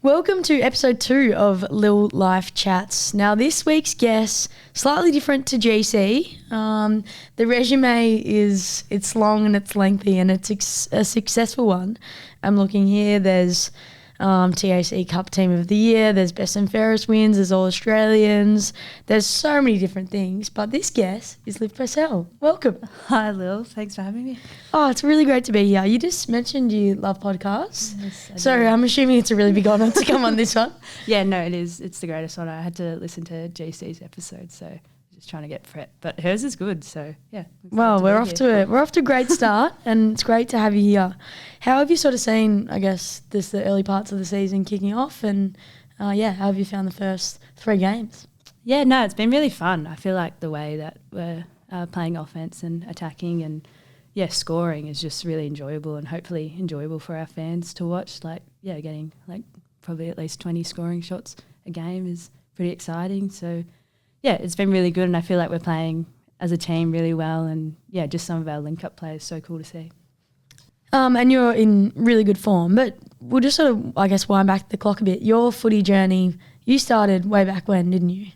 Welcome to episode 2 of Lil Life Chats. Now, this week's guest, slightly different to GC. The resume it's long and it's lengthy and it's a successful one. I'm looking here, there's TAC Cup Team of the Year, there's Best and Fairest wins, there's All Australians, there's so many different things. But this guest is Liv Purcell. Welcome. Hi Lil, thanks for having me. Oh, it's really great to be here. You just mentioned you love podcasts. Yes, So I'm assuming it's a really big honour to come on this one. Yeah, no, it is. It's the greatest honour. I had to listen to GC's episode, so just trying to get prepped. But hers is good, so yeah. Well, we're off to a great start, and it's great to have you here. How have you sort of seen, I guess, the early parts of the season kicking off, and how have you found the first 3 games? Yeah, no, it's been really fun. I feel like the way that we're playing offense and attacking and scoring is just really enjoyable, and hopefully enjoyable for our fans to watch. Getting probably at least 20 scoring shots a game is pretty exciting. So yeah, it's been really good, and I feel like we're playing as a team really well, and just some of our link-up players, so cool to see. And you're in really good form, but we'll just sort of, I guess, wind back the clock a bit. Your footy journey, you started way back when, didn't you?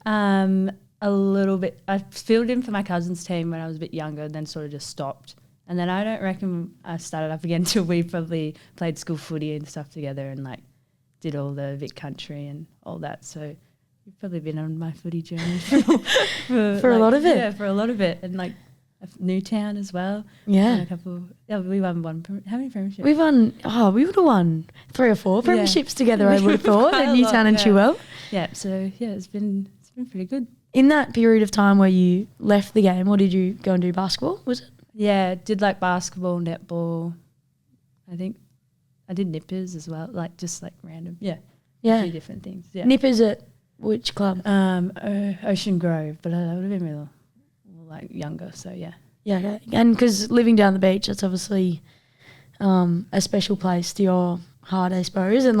A little bit. I filled in for my cousin's team when I was a bit younger, then sort of just stopped. And then I don't reckon I started up again until we probably played school footy and stuff together and did all the Vic Country and all that. So you've probably been on my footy journey for a lot of it. Yeah, for a lot of it. And Newtown as well. Yeah. And a couple. Yeah, we won one. How many premierships? We would have won 3 or 4 premierships together, I would have thought, at Newtown and Chewell. Yeah, so it's been pretty good. In that period of time where you left the game, or did you go and do basketball, was it? Yeah, did basketball, netball. I think I did nippers as well, just random. Yeah. A few different things. Yeah. Nippers at which club? Ocean Grove, but I would have been real younger, so yeah. Yeah, okay. And because living down the beach, that's obviously a special place to your heart, I suppose, and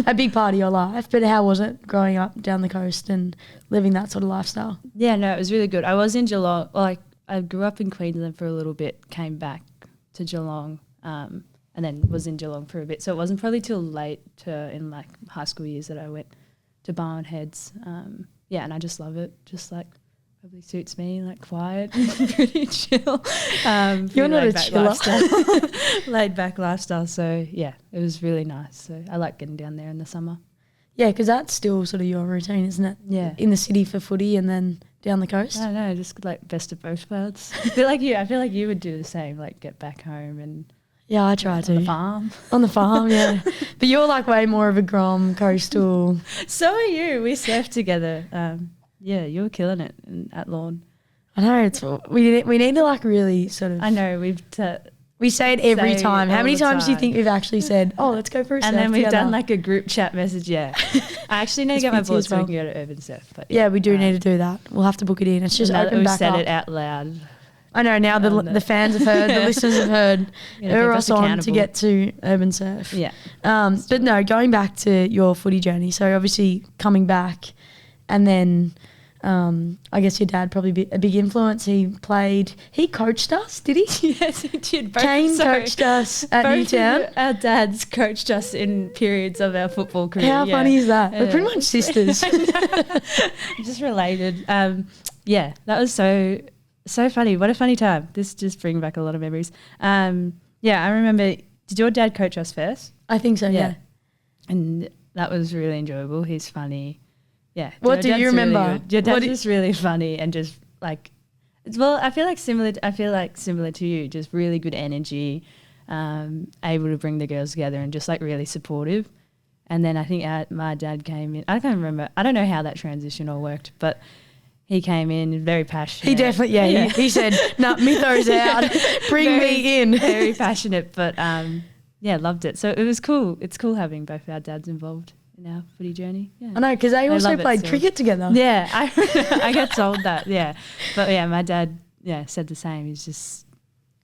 a big part of your life. But how was it growing up down the coast and living that sort of lifestyle? Yeah, no, it was really good. I was in Geelong. I grew up in Queensland for a little bit, came back to Geelong, and then was in Geelong for a bit. So it wasn't probably till late in high school years that I went to Barwon Heads. And I just love it. Just probably suits me, quiet, pretty chill. You're not a chiller. Laid back lifestyle. So yeah, it was really nice. So I like getting down there in the summer. Yeah, because that's still sort of your routine, isn't it? Yeah. In the city for footy and then down the coast? I don't know, just best of both worlds. I feel like you would do the same, get back home and... Yeah, I try to. On the farm. On the farm, yeah. But you're way more of a Grom, coastal. So are you. We surfed together. You were killing it at Lawn. I know. We need to really sort of... I know, we say it every time. How many times do you think we've actually said, let's go for a surf together? And then we've together? done a group chat message, yeah. I actually need to get my board so we can go to Urban Surf. But yeah, we do need to do that. We'll have to book it in. It's just open back up. We've said it out loud. I know, now the fans have heard, the listeners have heard. We're us on to get to Urban Surf. Yeah. But no, going back to your footy journey, so obviously coming back and then... I guess your dad probably a big influence. He coached us, did he? Yes, he did. Kane coached us at Newtown. Our dads coached us in periods of our football career. How funny is that? We're pretty much sisters. Just related. That was so funny. What a funny time. This just brings back a lot of memories. I remember, did your dad coach us first? I think so, yeah. And that was really enjoyable. He's funny. Yeah. What do you remember? Really your dad's just really funny and just I feel like similar to you, just really good energy, able to bring the girls together and just really supportive. And then I think my dad came in. I can't remember. I don't know how that transition all worked, but he came in very passionate. He definitely, he said, "No, Mythos out, bring me in." Very passionate, but loved it. So it was cool. It's cool having both our dads involved in our footy journey. Yeah. I know, because they also played cricket together. Yeah, I got told that, yeah. But yeah, my dad, said the same. He's just,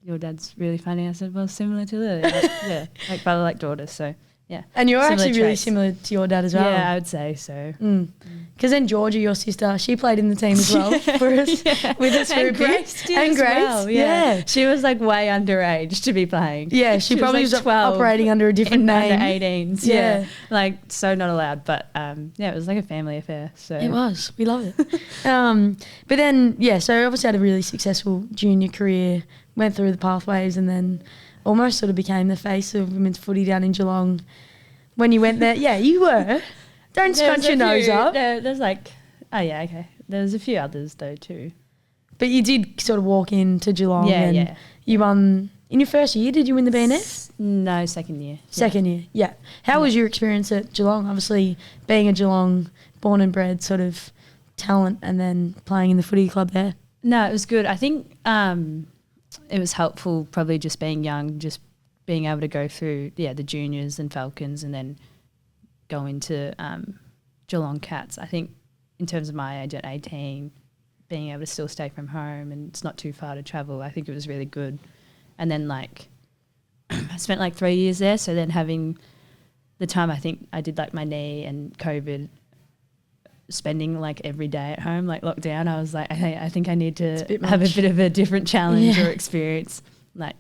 your dad's really funny. I said, well, similar to Lily. Father like daughter. So Yeah. And you're Similar actually really traits. similar to your dad as well. Yeah, I would say so. Because then Georgia, your sister, she played in the team as well for us, with us for a And bit. Grace did And as Grace, well, yeah. She was like way underage to be playing. Yeah, she probably was 12 operating under a different name. Under 18s, yeah. Like, so not allowed. But, it was like a family affair. So It was. We love it. But then, so obviously had a really successful junior career, went through the pathways and then almost sort of became the face of women's footy down in Geelong. When you went there, you were. Don't scrunch your nose up. There's like, okay. There's a few others though too. But you did sort of walk into Geelong and you won, in your first year, did you win the BNF? No, second year. Second year, yeah. How was your experience at Geelong? Obviously being a Geelong born and bred sort of talent and then playing in the footy club there. No, it was good. I think it was helpful probably just being young, just being able to go through, the juniors and Falcons and then go into Geelong Cats. I think in terms of my age at 18, being able to still stay from home and it's not too far to travel, I think it was really good. And then like I spent like 3 years there, so then having the time I think I did like my knee and COVID, spending like every day at home, like lockdown, I was like, I think I need to have a bit of a different challenge or experience, like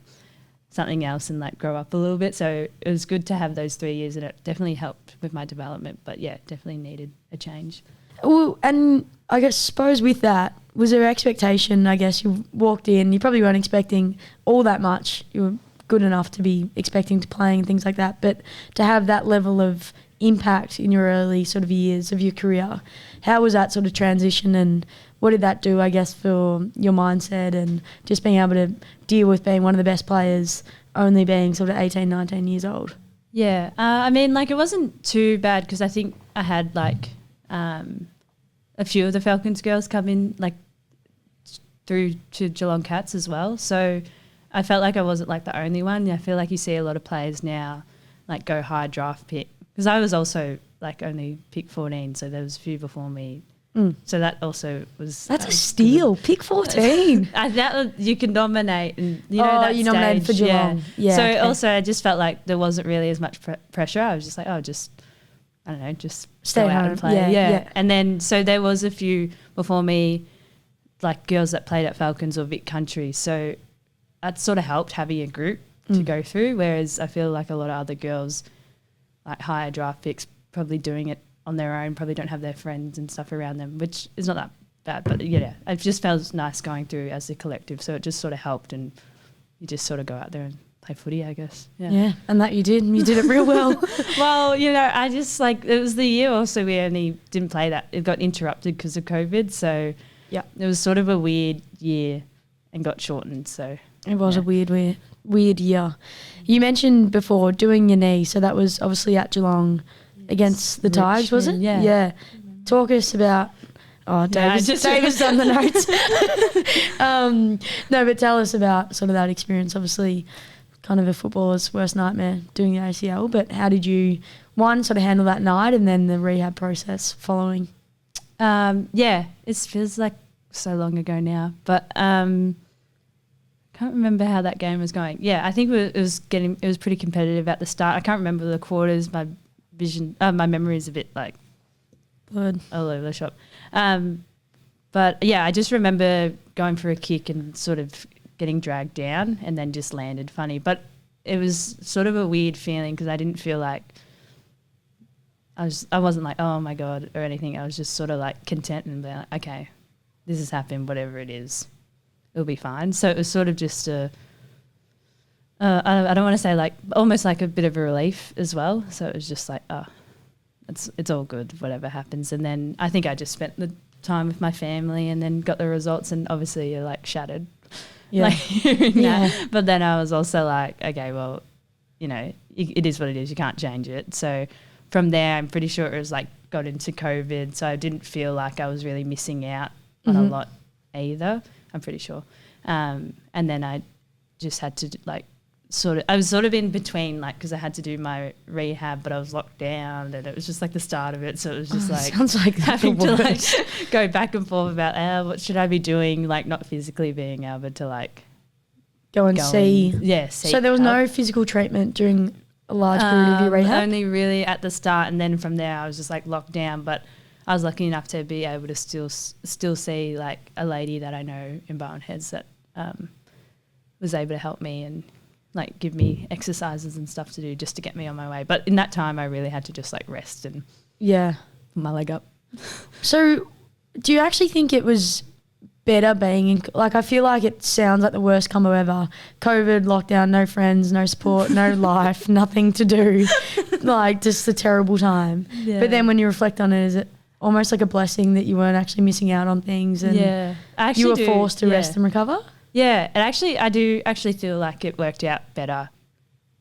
something else and like grow up a little bit. So it was good to have those 3 years and it definitely helped with my development, but definitely needed a change. Well, and I suppose with that, was there expectation? I guess you walked in, you probably weren't expecting all that much. You were good enough to be expecting to play and things like that, but to have that level of impact in your early sort of years of your career, how was that sort of transition and what did that do, I guess, for your mindset and just being able to deal with being one of the best players only being sort of 18, 19 years old? Yeah, I mean, like it wasn't too bad because I think I had like a few of the Falcons girls come in like through to Geelong Cats as well. So I felt like I wasn't like the only one. I feel like you see a lot of players now like go high draft pick because I was also like only pick 14, so there was a few before me. So that also was... That's a steal. Pick 14. That you can nominate and that you nominated for Geelong. Yeah. So also I just felt like there wasn't really as much pressure. I was just like, I don't know, just stay go out home and play. Yeah. And then so there was a few before me, like girls that played at Falcons or Vic Country. So that sort of helped having a group to go through, whereas I feel like a lot of other girls, like higher draft picks, probably doing it on their own, probably don't have their friends and stuff around them, which is not that bad. But it just felt nice going through as a collective. So it just sort of helped and you just sort of go out there and play footy, I guess. Yeah, and that you did. You did it real well. Well, I just like, it was the year also we only didn't play that. It got interrupted because of COVID. So it was sort of a weird year and got shortened. So it was a weird year. You mentioned before doing your knee. So that was obviously at Geelong against the Tigers, was it? Yeah. Talk us about... Oh, David's done the notes. No, but tell us about sort of that experience. Obviously, kind of a footballer's worst nightmare doing the ACL, but how did you, one, sort of handle that night and then the rehab process following? It feels like so long ago now, but can't remember how that game was going. Yeah, I think it was pretty competitive at the start. I can't remember the quarters. My memory is a bit like blurred all over the shop. But I just remember going for a kick and sort of getting dragged down and then just landed funny. But it was sort of a weird feeling because I didn't feel like I wasn't like, oh my God or anything. I was just sort of like content and being like, okay, this has happened, whatever it is, it'll be fine. So it was sort of just I don't want to say like almost like a bit of a relief as well. So it was just like, it's all good, whatever happens. And then I think I just spent the time with my family and then got the results and obviously you're like shattered. Yeah. But then I was also like, okay, well, it is what it is. You can't change it. So from there, I'm pretty sure it was like got into COVID. So I didn't feel like I was really missing out on a lot either. I'm pretty sure. And then I just had to I was sort of in between, like, because I had to do my rehab, but I was locked down, and it was just like the start of it. So it was just sounds like having to like go back and forth about what should I be doing, like not physically being able to like go and see. See. So there was no physical treatment during a large period of your rehab? Only really at the start, and then from there I was just like locked down. But I was lucky enough to be able to still see like a lady that I know in Barwon Heads that was able to help me and like give me exercises and stuff to do just to get me on my way. But in that time I really had to just like rest and put my leg up. So do you actually think it was better being in, like, I feel like it sounds like the worst combo ever. COVID, lockdown, no friends, no support, no life, nothing to do, like just a terrible time. Yeah. But then when you reflect on it, is it almost like a blessing that you weren't actually missing out on things and you were forced to rest and recover? Yeah, and actually I do actually feel like it worked out better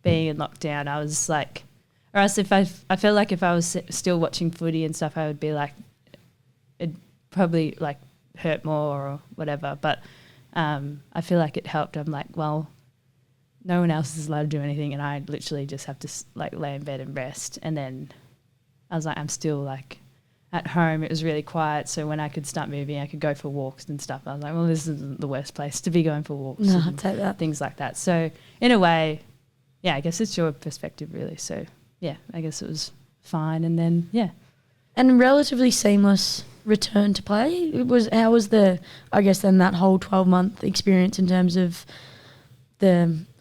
being in lockdown. I was like, or else if I feel like if I was still watching footy and stuff, I would be like, it'd probably like hurt more or whatever. But I feel like it helped. I'm like, well, no one else is allowed to do anything, and I literally just have to like lay in bed and rest. And then I was like, I'm still like at home. It was really quiet, so when I could start moving, I could go for walks and stuff. I was like, well, this isn't the worst place to be going for walks. No, I'd take that. Things like that. So in a way, yeah, I guess it's your perspective really. So yeah, I guess it was fine. And then and relatively seamless return to play. How was I guess then that whole 12-month experience in terms of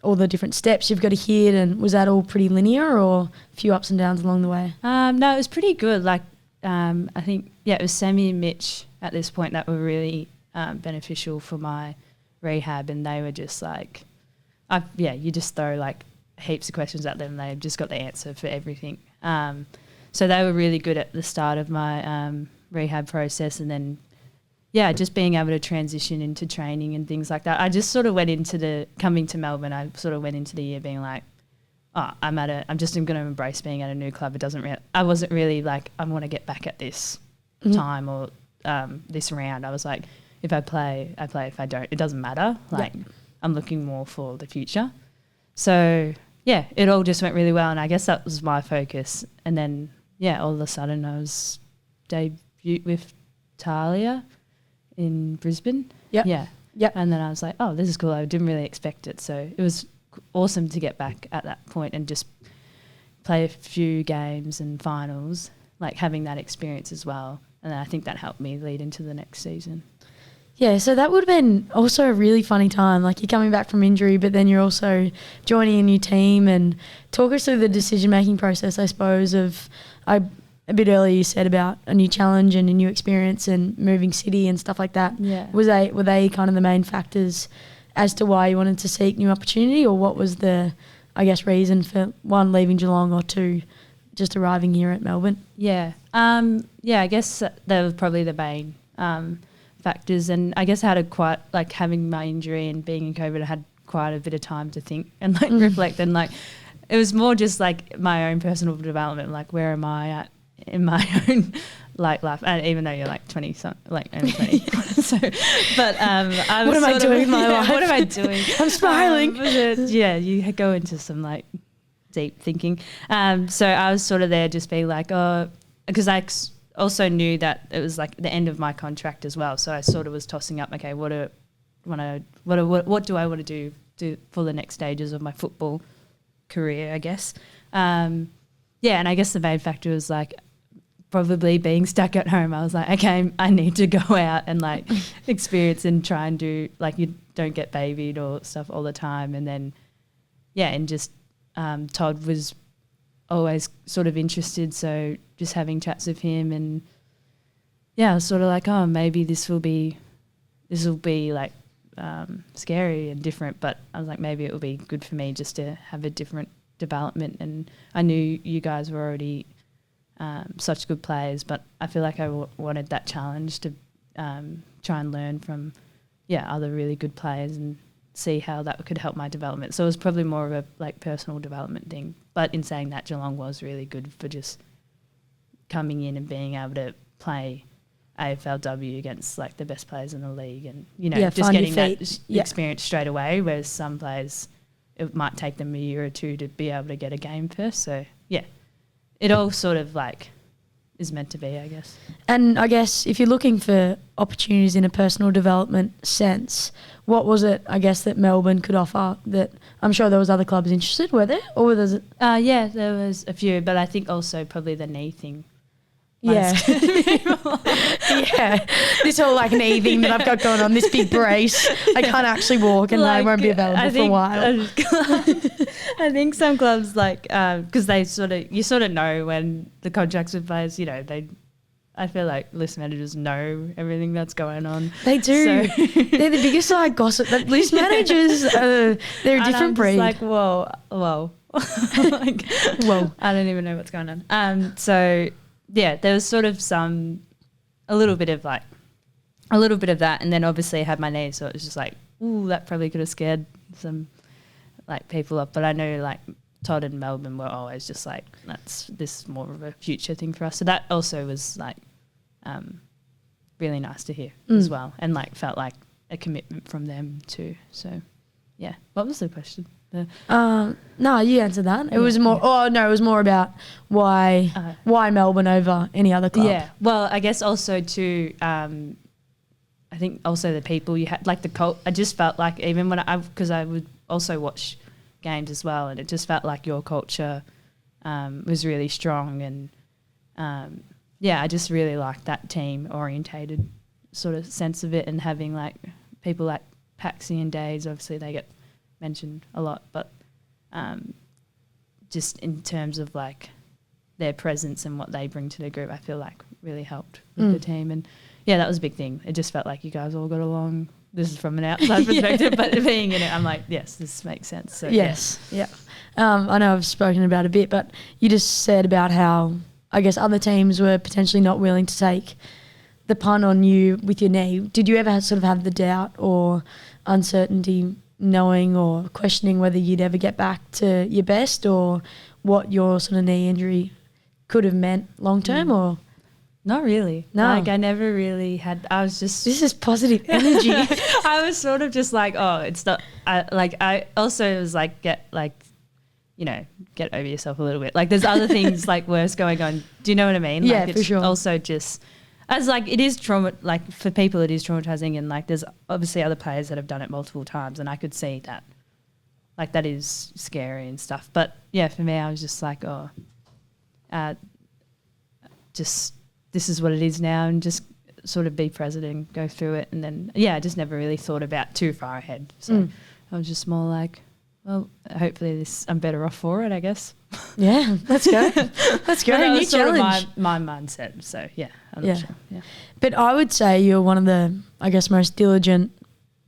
all the different steps you've got to hit, and was that all pretty linear or a few ups and downs along the way? No, it was pretty good. Like I think it was Sammy and Mitch at this point that were really beneficial for my rehab, and they were just like, you just throw like heaps of questions at them, and they've just got the answer for everything. So they were really good at the start of my rehab process, and then just being able to transition into training and things like that. I just sort of went into coming to Melbourne, I sort of went into the year being like, I'm going to embrace being at a new club. I wasn't really like, I want to get back at this time or this round. I was like, if I play, I play. If I don't, it doesn't matter. Like I'm looking more for the future. So it all just went really well, and I guess that was my focus. And then all of a sudden I was debut with Talia in Brisbane. Yeah. And then I was like, oh, this is cool. I didn't really expect it. So it was awesome to get back at that point and just play a few games and finals, like having that experience as well. And then I think that helped me lead into the next season. Yeah, so that would have been also a really funny time. Like, you're coming back from injury, but then you're also joining a new team. And talk us through the decision-making process, I suppose, a bit earlier you said about a new challenge and a new experience and moving city and stuff like that. Yeah. Were they kind of the main factors as to why you wanted to seek new opportunity, or what was the, I guess, reason for, one, leaving Geelong, or two, just arriving here at Melbourne? Yeah. I guess they were probably the main factors, and I guess I had having my injury and being in COVID, I had quite a bit of time to think and like reflect, and like it was more just like my own personal development, like where am I at in my own like life, and even though you're like 20 like only 20 so but I was what am I doing with my life? What am I doing? I'm spiraling. You go into some like deep thinking, so I was sort of there just being like, because I also knew that it was like the end of my contract as well, so I sort of was tossing up, okay, what do I want to do for the next stages of my football career, I guess. And I guess the main factor was like probably being stuck at home. I was like, okay, I need to go out and like experience and try and do, like, you don't get babied or stuff all the time. And then and just Todd was always sort of interested, so just having chats with him, and I was sort of like, oh, maybe this will be like scary and different, but I was like, maybe it will be good for me just to have a different development. And I knew you guys were already such good players, but I feel like I wanted that challenge to try and learn from other really good players and see how that could help my development. So it was probably more of a like personal development thing. But in saying that, Geelong was really good for just coming in and being able to play AFLW against like the best players in the league, and just getting that experience straight away, whereas some players it might take them a year or two to be able to get a game first. So it all sort of like is meant to be, I guess. And I guess if you're looking for opportunities in a personal development sense, what was it, I guess, that Melbourne could offer that I'm sure there was other clubs interested, were there? Or was it? Yeah, there was a few, but I think also probably the knee thing. Yeah. Yeah. This whole like knee thing that I've got going on, this big brace. I can't actually walk and I won't be available for a while. I think some clubs like, because you sort of know when the contracts with players, you know, I feel like list managers know everything that's going on. They do. So They're the biggest like gossip. That list managers, they're a different breed. Like, whoa. Like, whoa. I don't even know what's going on. So yeah, there was sort of a little bit of that, and then obviously I had my knee, so it was just like, ooh, that probably could have scared some like people up. But I know like Todd and Melbourne were always just like, this is more of a future thing for us. So that also was like really nice to hear as well, and like felt like a commitment from them too. So yeah, what was the question? No, you answered that. It was more. Yeah. Oh no, it was more about why Melbourne over any other club. Yeah. Well, I guess also too. I think also the people you had, like the cult. I just felt like even when because I would also watch games as well, and it just felt like your culture was really strong, and I just really liked that team orientated sort of sense of it, and having like people like Paxi and Days. Obviously, they get mentioned a lot, but just in terms of like their presence and what they bring to the group, I feel like really helped with the team. And yeah, that was a big thing. It just felt like you guys all got along. This is from an outside perspective, but being in it, I'm like, yes, this makes sense. So yes, yeah. I know I've spoken about it a bit, but you just said about how I guess other teams were potentially not willing to take the punt on you with your knee. Did you ever sort of have the doubt or uncertainty knowing or questioning whether you'd ever get back to your best, or what your sort of knee injury could have meant long term? Or not really. No. Like I never really had. I was just. This is positive energy. I was sort of just like, oh, it's not. I also was like, get over yourself a little bit. Like there's other things like worse going on. Do you know what I mean? Yeah, like, for sure. Also just. As like it is trauma, like for people it is traumatizing, and like there's obviously other players that have done it multiple times, and I could see that, like that is scary and stuff. But yeah, for me, I was just like, just this is what it is now, and just sort of be present and go through it, and then I just never really thought about too far ahead. So I was just more like, well, hopefully I'm better off for it, I guess. Yeah, let's go. Let's go. That New was sort challenge. of my mindset. So yeah, I'm not sure. Yeah. But I would say you're one of the, I guess, most diligent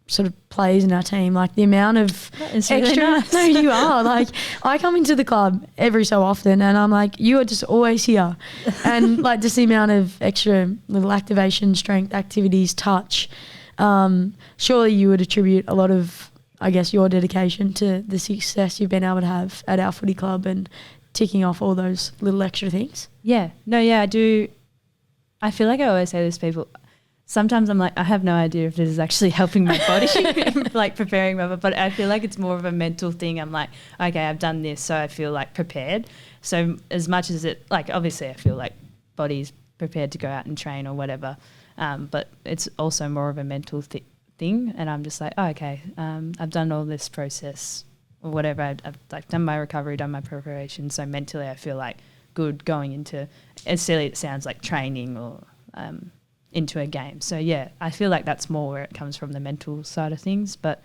sort of players in our team. Like the amount of extra. Really nice. No, you are. Like I come into the club every so often, and I'm like, you are just always here, and like just the amount of extra little activation, strength activities, touch. Surely you would attribute a lot of, I guess, your dedication to the success you've been able to have at our footy club and ticking off all those little extra things. Yeah. No, yeah, I do. I feel like I always say this to people. Sometimes I'm like, I have no idea if this is actually helping my body, like preparing my body, but I feel like it's more of a mental thing. I'm like, okay, I've done this, so I feel like prepared. So as much as it, like obviously I feel like body's prepared to go out and train or whatever, but it's also more of a mental thing, and I'm just like, oh, okay, I've done all this process or whatever. I've like done my recovery, done my preparation, so mentally I feel like good going into, as silly it sounds, like training or into a game. So yeah, I feel like that's more where it comes from, the mental side of things. But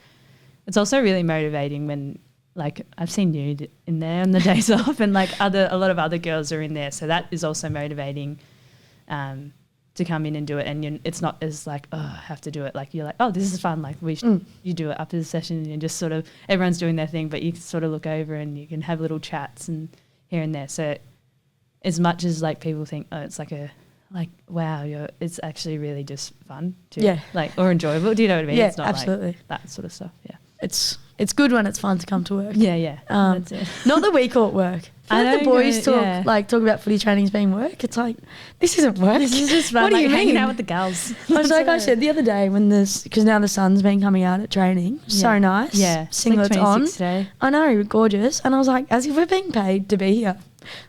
it's also really motivating when, like, I've seen you in there on the days off, and like a lot of other girls are in there, so that is also motivating to come in and do it. And it's not as like, oh, I have to do it. Like you're like, oh, this is fun. Like you do it after the session, and you just sort of, everyone's doing their thing, but you sort of look over and you can have little chats and here and there. So as much as like people think, oh, it's like wow, it's actually really just fun too. Yeah. Like, or enjoyable. Do you know what I mean? Yeah, it's not absolutely. Like that sort of stuff. Yeah. It's good when it's fun to come to work. Yeah. That's it. Not that we call it work. I know the boys talk about footy training as being work. It's like, this isn't work. This is just fun. What do you hanging mean? out with the girls. It's like I said the other day because now the sun's been coming out at training. So nice. Yeah. Singlets like on. Today. I know, gorgeous. And I was like, as if we're being paid to be here.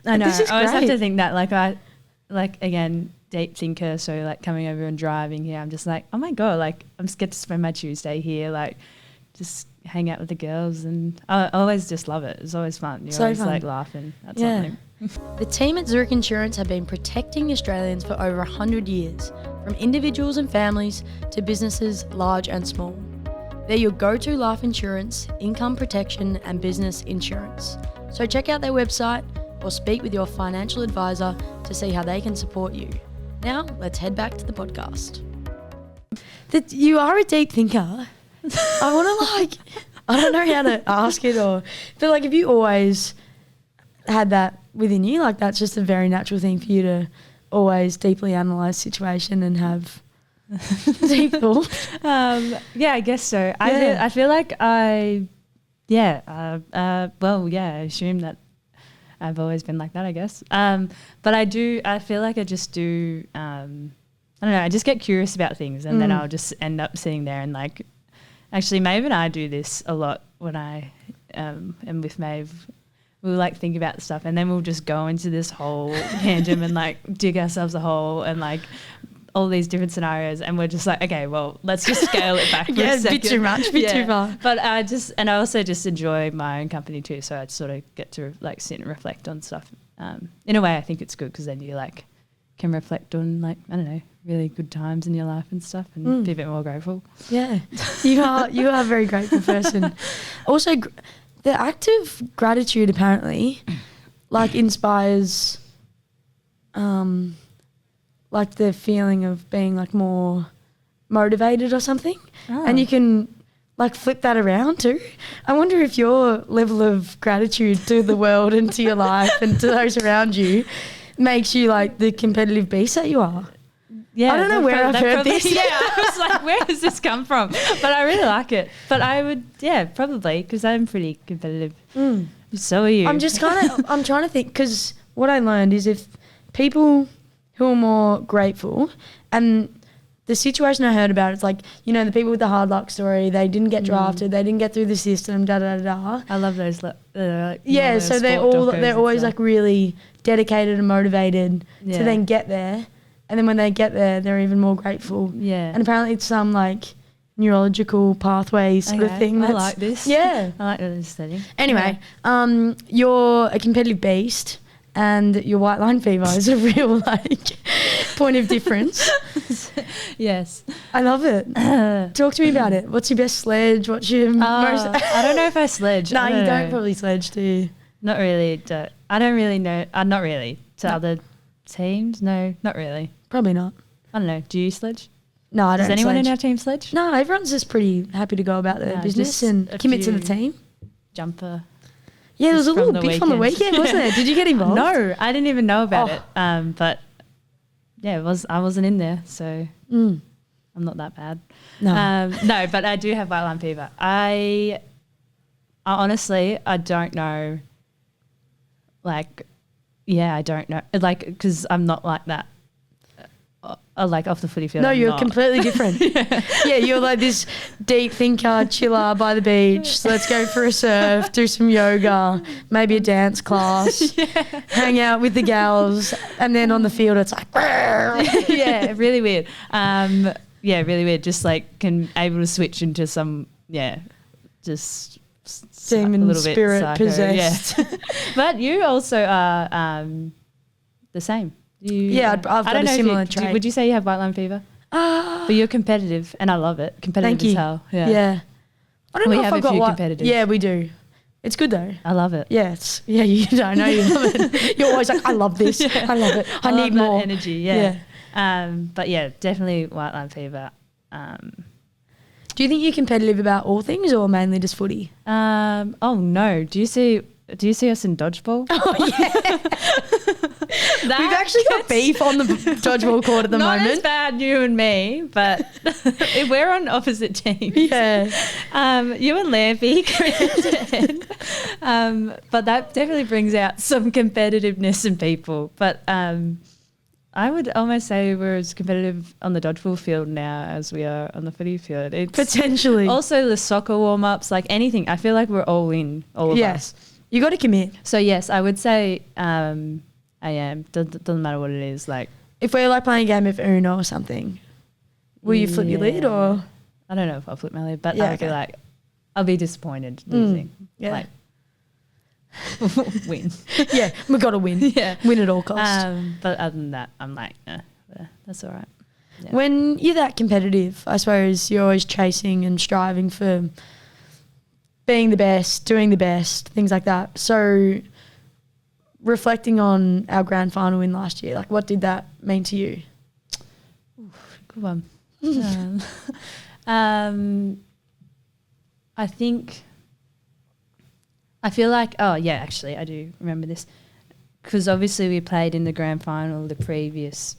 I know. This is I always great. have to think that, like, like, again, deep thinker. So like coming over and driving here, I'm just like, oh my God, like I'm just get to spend my Tuesday here, like just hang out with the girls, and I always just love it. It's always fun. You're always like laughing at something. The team at Zurich Insurance have been protecting Australians for over 100 years, from individuals and families to businesses large and small. They're your go-to life insurance, income protection and business insurance. So check out their website or speak with your financial advisor to see how they can support you. Now, let's head back to the podcast. You are a deep thinker. I want to I don't know how to ask it, but like, have you always had that within you? Like, that's just a very natural thing for you to always deeply analyse situation and have deep thought? Yeah, I guess so. I feel like I assume that I've always been like that, I guess. But I feel like I just do, I don't know, I just get curious about things, and then I'll just end up sitting there and like, actually Maeve and I do this a lot when I am with Maeve. We'll like think about stuff, and then we'll just go into this whole tangent and like dig ourselves a hole and like all these different scenarios, and we're just like, okay, well, let's just scale it back for a second. A bit too much, too far. But I also just enjoy my own company too, so I sort of get to like sit and reflect on stuff. In a way, I think it's good because then you like can reflect on like, I don't know, really good times in your life and stuff, and be a bit more grateful. Yeah, you are a very grateful person. Also, the act of gratitude apparently like inspires like the feeling of being like more motivated or something. And you can like flip that around too. I wonder if your level of gratitude to the world and to your life and to those around you makes you like the competitive beast that you are. Yeah, I don't know where I've heard this. Yeah, I was like, where does this come from? But I really like it. But I would, probably, because I'm pretty competitive. So are you. I'm trying to think, because what I learned is if people who are more grateful, and the situation I heard about, it's like, you know, the people with the hard luck story, they didn't get drafted, they didn't get through the system, da-da-da-da. I love those. So they're always like really dedicated and motivated to then get there. And then when they get there, they're even more grateful. Yeah. And apparently it's some like neurological pathway sort of thing. I like this. Yeah. I like this study. Anyway, you're a competitive beast, and your white line fever is a real like point of difference. Yes. I love it. Talk to me about it. What's your best sledge? What's your most... I don't know if I sledge. No, you don't probably sledge, do you? Not really. I don't really know. Not really. To other teams? No, not really. Probably not. I don't know. Do you sledge? No, I don't. Does anyone sledge. in our team sledge? No, everyone's just pretty happy to go about their business and commit to the team. Jumper. Yeah, there was a little beef on the weekend, wasn't there? Did you get involved? No, I didn't even know about it. But yeah, I wasn't in there, so I'm not that bad. No, no, but I do have white line fever. I honestly, I don't know. Like, yeah, I don't know. Like, because I'm not like that. Like off the footy field. No, you're completely different. Yeah, you're like this deep thinker, chiller by the beach. So let's go for a surf, do some yoga, maybe a dance class, hang out with the gals, and then on the field it's like, yeah, really weird. Really weird. Just like able to switch into some, just demon a little spirit bit psycho, possessed. Yeah. But you also are the same. I've got a similar trait. Would you say you have white line fever? But you're competitive, and I love it. Competitive as hell. Yeah. I don't know if I've got competitive. Yeah, we do. It's good though. I love it. Yeah, you don't know you love it. You're always like, I love this. I love it. I need more energy. Yeah. But yeah, definitely white line fever. Do you think you're competitive about all things or mainly just footy? Oh no. Do you see us in dodgeball? Oh yeah. We've actually got beef on the dodgeball court at the moment. Not as bad, you and me, but we're on opposite teams. Yeah. You and Lampy but that definitely brings out some competitiveness in people. But I would almost say we're as competitive on the dodgeball field now as we are on the footy field. It's potentially. Also the soccer warm-ups, like anything. I feel like we're all in, all of us. You got to commit. So yes, I would say I am. Doesn't matter what it is. Like, if we're like playing a game of Uno or something, will you flip your lead or? I don't know if I'll flip my lead, but Yeah, I'll be like, I'll be disappointed losing. Yeah. Like, win. Yeah, we've got to win. Yeah. Win at all costs. But other than that, I'm like, that's all right. Yeah. When you're that competitive, I suppose you're always chasing and striving for being the best, doing the best, things like that. So reflecting on our grand final win last year, like what did that mean to you? Good one. I feel like, actually, I do remember this because obviously we played in the grand final the previous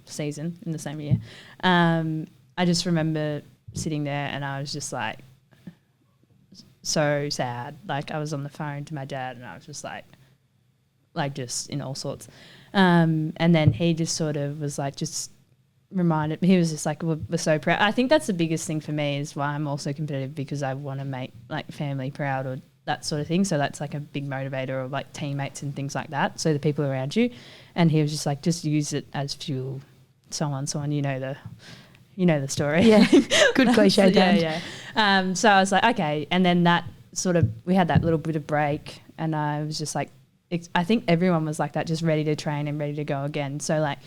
season in the same year. I just remember sitting there and I was just like so sad. Like I was on the phone to my dad and I was just like just in all sorts. And then he just sort of was like just reminded me, he was just like, we're so proud. I think that's the biggest thing for me is why I'm also competitive, because I want to make like family proud or that sort of thing. So that's like a big motivator, of like teammates and things like that. So the people around you. And he was just like, just use it as fuel, so on, you know the story. Yeah. Good cliche. Yeah. So I was like, okay. And then that sort of, we had that little bit of break and I was just like, I think everyone was like that, just ready to train and ready to go again. So like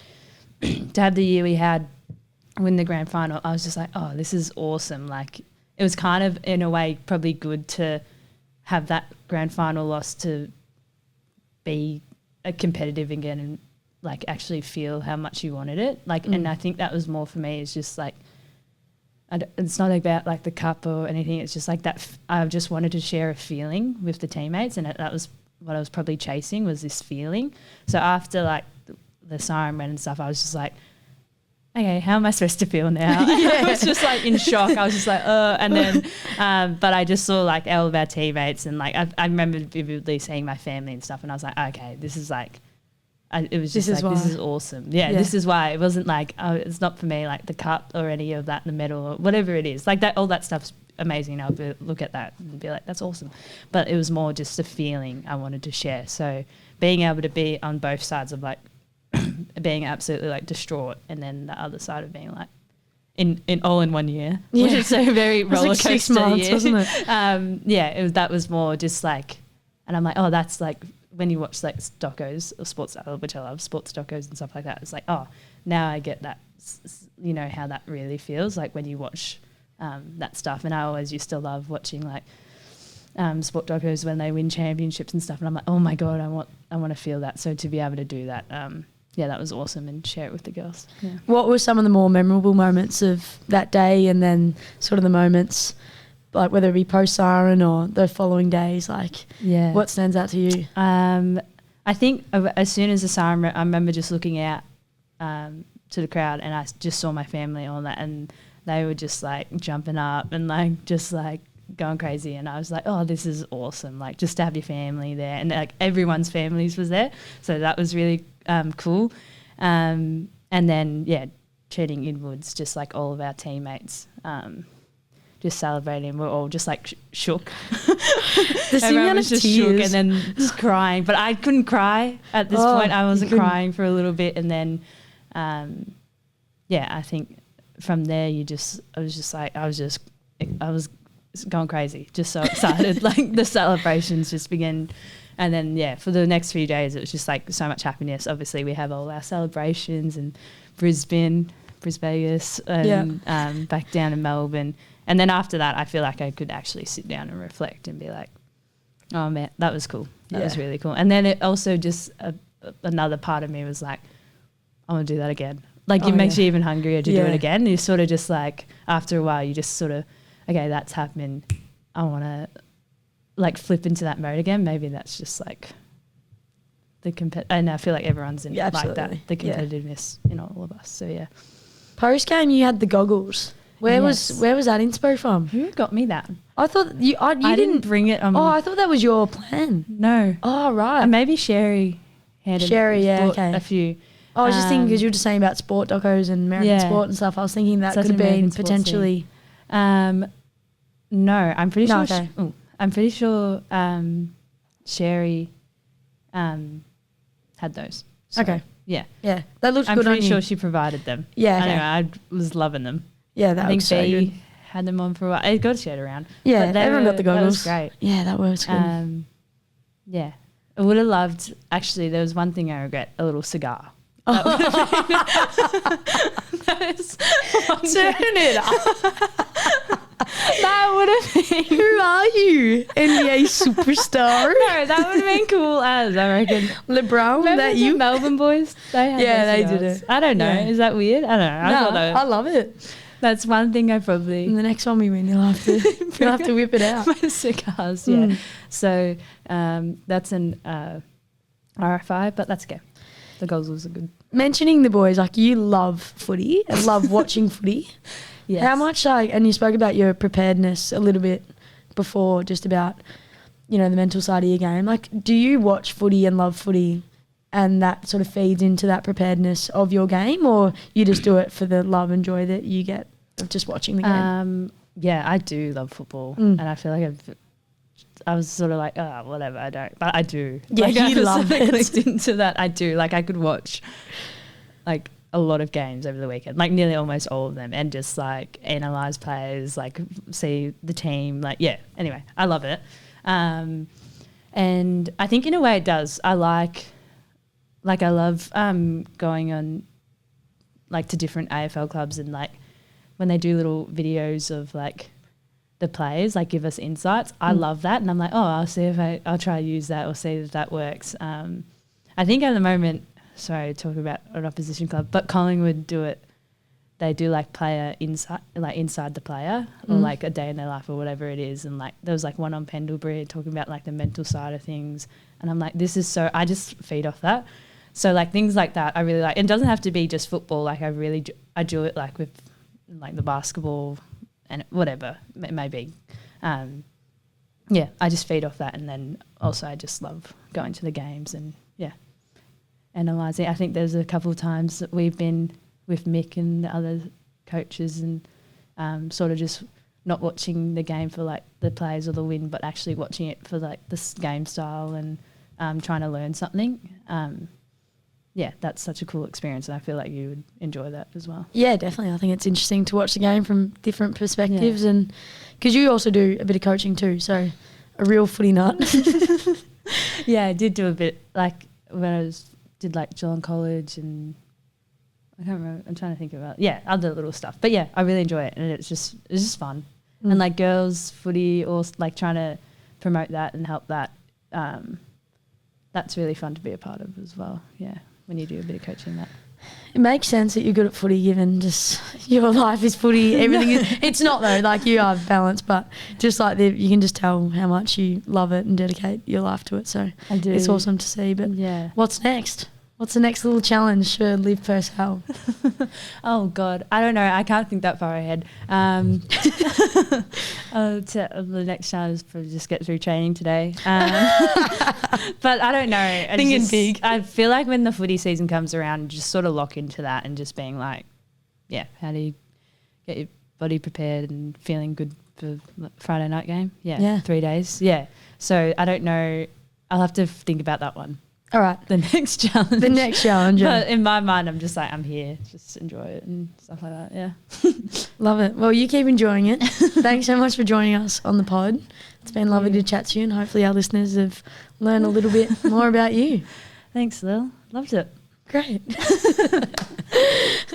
to have the year we had, win the grand final, I was just like, oh, this is awesome. Like it was kind of in a way probably good to have that grand final loss to be a competitive again and like actually feel how much you wanted it. Like, and I think that was more for me, is just like, it's not about like the cup or anything. It's just like that. I just wanted to share a feeling with the teammates, and that was what I was probably chasing, was this feeling. So after like the siren went and stuff, I was just like, okay, how am I supposed to feel now? I was just like in shock. I was just like, and then, but I just saw like all of our teammates and like, I remember vividly seeing my family and stuff, and I was like, okay, this is like, it was just this is awesome. Yeah, this is why. It wasn't like, oh, it's not for me, like the cup or any of that, the medal or whatever it is. Like that, all that stuff's amazing. I'll look at that and be like, that's awesome. But it was more just a feeling I wanted to share. So being able to be on both sides of like being absolutely like distraught, and then the other side of being like in all in 1 year, which is so very roller coaster 6 months, year. wasn't it? That was more just like, and I'm like, oh, that's like when you watch like docos or sports, which I love, sports docos and stuff like that. It's like, oh, now I get that, you know, how that really feels like when you watch that stuff. And I always used to love watching like sport docos when they win championships and stuff. And I'm like, oh my God, I want to feel that. So to be able to do that, that was awesome, and share it with the girls. Yeah. What were some of the more memorable moments of that day, and then sort of the moments, like whether it be post-siren or the following days, like what stands out to you? I think as soon as the siren, I remember just looking out to the crowd, and I just saw my family on that, and they were just like jumping up and like just like going crazy, and I was like, oh, this is awesome, like just to have your family there, and like everyone's families was there, so that was really cool. And then turning inwards, just like all of our teammates just celebrating, we're all just like shook. Everyone was just shook and then just crying, but I couldn't cry at this point. I wasn't crying for a little bit, and then I think from there I was going crazy, just so excited. Like the celebrations just began. And then, for the next few days, it was just like so much happiness. Obviously, we have all our celebrations in Brisbane, Vegas, and back down in Melbourne. And then after that, I feel like I could actually sit down and reflect and be like, oh, man, that was cool. That was really cool. And then it also just another part of me was like, I want to do that again. Like it makes you even hungrier to do it again. You sort of just like, after a while, you just sort of, okay, that's happened. I want to like flip into that mode again. Maybe that's just like and I feel like everyone's in like that, the competitiveness in all of us. So Post game, you had the goggles. Where was that inspo from? Who got me that? I thought you didn't bring it. I thought that was your plan. No. Oh right. Maybe Sherry handed a few. I was just thinking, because you were just saying about sport docos and American sport and stuff. I was thinking that could have been potentially. No, I'm pretty sure. Okay. I'm pretty sure Sherry had those. So, Okay. Yeah. Yeah, that looks I'm good on pretty you. sure she provided them. Yeah, okay. Anyway, I was loving them. Yeah, that I think looks so good. B had them on for a while. I got to share it around. Yeah, But they everyone got the That goggles. was great. Yeah, that was good. Yeah. I would have loved, actually, there was one thing I regret, a little cigar. That is Turn it up. That would have been. Who are you? NBA superstar? No, that would have been cool as, I reckon. LeBron, Remember that the you? Melbourne boys? They had Yeah, their they did cigars. it. I don't know. Yeah. Is that weird? I don't know. I thought that I love it. that's one thing I And probably the next one we win, you'll have to whip it out. my cigars. Yeah. So that's an RFI, but that's okay. The goggles are good. Mentioning the boys, like you love footy and love watching footy. Yes. How much and you spoke about your preparedness a little bit before, just about, the mental side of your game. Like, do you watch footy and love footy and that sort of feeds into that preparedness of your game, or you just do it for the love and joy that you get of just watching the game? Yeah, I do love football, and I feel like I was sort of like, oh, whatever, I don't. But I do. Yeah, like, you I love sort of it. clicked into that. I do. Like, I could watch, like, a lot of games over the weekend, like nearly almost all of them, and just, like, analyse players, like, see the team. Like, yeah, anyway, I love it. And I think in a way it does. I love going on, like, to different AFL clubs and, like, when they do little videos of, like, the players, like, give us insights. I love that, and I'm like, oh, I'll see if I'll try to use that or see if that works. I think at the moment, sorry to talk about an opposition club, but Collingwood do it. They do, like, player inside the player, or like a day in their life or whatever it is. And, like, there was, like, one on Pendlebury talking about, like, the mental side of things, and I'm like, this is so. I just feed off that. So, like, things like that I really like. It doesn't have to be just football. Like, I do it, like, with, like, the basketball and whatever it may be. Yeah, I just feed off that, and then also I just love going to the games and, yeah, analysing. I think there's a couple of times that we've been with Mick and the other coaches and sort of just not watching the game for, like, the players or the win, but actually watching it for, like, the game style and trying to learn something. Yeah, that's such a cool experience, and I feel like you would enjoy that as well. Yeah, definitely. I think it's interesting to watch the game from different perspectives, and because you also do a bit of coaching too, so a real footy nut. Yeah, I did do a bit, like, when I did, like, Geelong College, and I can't remember. I'm trying to think about other little stuff. But yeah, I really enjoy it, and it's just fun. And, like, girls footy, or, like, trying to promote that and help that. That's really fun to be a part of as well. Yeah. When you do a bit of coaching, that It makes sense that you're good at footy, given just your life is footy. Everything is. It's not though. Like, you are balanced, but just like you can just tell how much you love it and dedicate your life to it. So I do. It's awesome to see. But yeah, what's next? What's the next little challenge for Liv Purcell? Oh God, I don't know. I can't think that far ahead. The next challenge is probably just get through training today. But I don't know. Thinking big. I feel like when the footy season comes around, just sort of lock into that and just being like, yeah, how do you get your body prepared and feeling good for Friday night game? Yeah. 3 days. Yeah. So I don't know. I'll have to think about that one. All right. The next challenge. The next challenge. Yeah. But in my mind, I'm just like, I'm here. Just enjoy it and stuff like that. Yeah. Love it. Well, you keep enjoying it. Thanks so much for joining us on the pod. It's been lovely to chat to you, and hopefully our listeners have learned a little bit more about you. Thanks, Lil. Loved it. Great.